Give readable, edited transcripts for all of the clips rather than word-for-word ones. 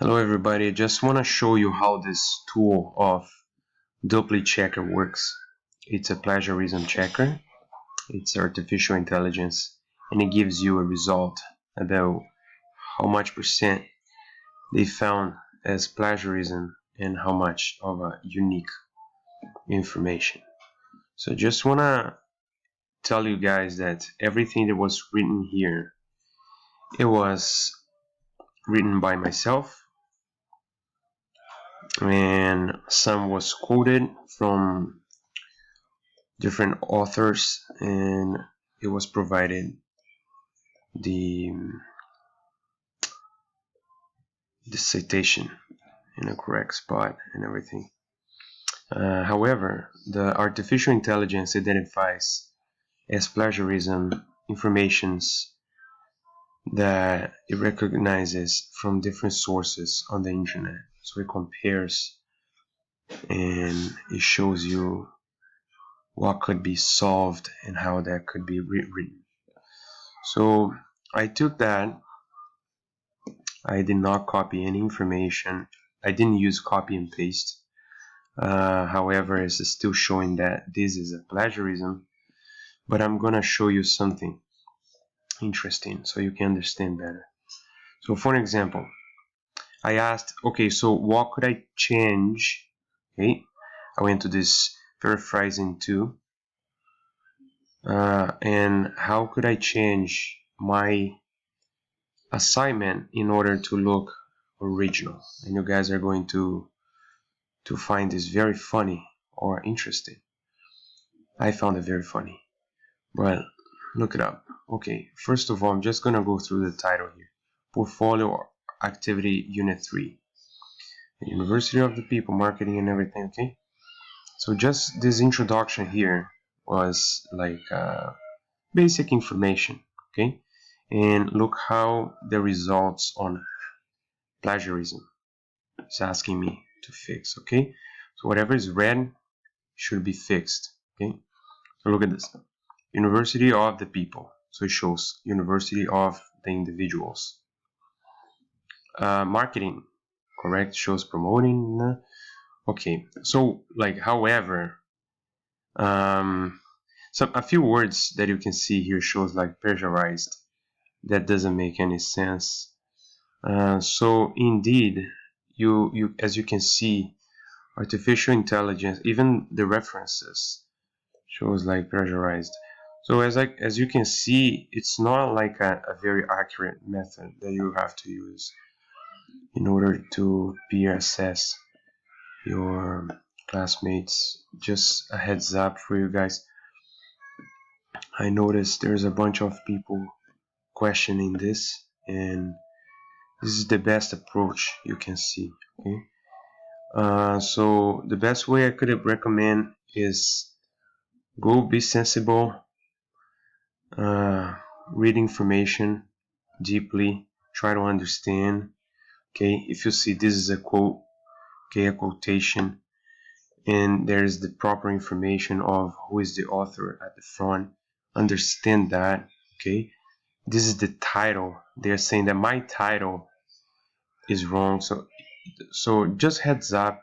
Hello everybody, just want to show you how this tool of Dupli checker works. It's a plagiarism checker, it's artificial intelligence, and it gives you a result about how much percent they found as plagiarism and how much of a unique information. So just want to tell you guys that everything that was written here, it was written by myself, and some was quoted from different authors, and it was provided the citation in a correct spot and everything. However, the artificial intelligence identifies as plagiarism informations that it recognizes from different sources on the internet. So it compares and it shows you what could be solved and how that could be rewritten. So I took that. I did not copy any information. I didn't use copy and paste. However, it's still showing that this is a plagiarism. But I'm gonna show you something interesting so you can understand better. So for example, I asked, okay, so what could I change? Okay, I went to this paraphrasing tool, and how could I change my assignment in order to look original? And you guys are going to find this very funny or interesting. I found it very funny. Well, look it up. Okay, first of all, I'm just gonna go through the title here. Portfolio Activity Unit 3. The University of the People, Marketing and everything, okay? So just this introduction here was like basic information, okay? And look how the results on plagiarism is asking me to fix, okay? So whatever is red should be fixed, okay? So look at this. University of the People. So it shows University of the Individuals. Marketing, correct, shows promoting. Okay, so like however, a few words that you can see here shows like plagiarized. That doesn't make any sense. So indeed, you as you can see, artificial intelligence, even the references shows like plagiarized. So as you can see, it's not like a very accurate method that you have to use in order to peer assess your classmates. Just a heads up for you guys. I noticed there's a bunch of people questioning this, and this is the best approach you can see. Okay. So the best way I could recommend is go be sensible, read information deeply, try to understand. Okay, if you see this is a quote, okay, a quotation, and there's the proper information of who is the author at the front, understand that. Okay, this is the title. They're saying that my title is wrong, so just heads up,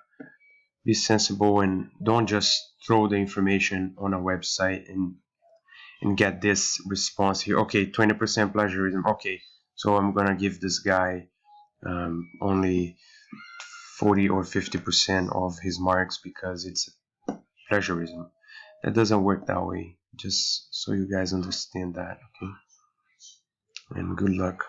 be sensible, and don't just throw the information on a website and get this response here. Okay, 20% plagiarism. Okay, so I'm gonna give this guy only 40 or 50% of his marks because it's plagiarism. That doesn't work that way. Just so you guys understand that. Okay, and good luck.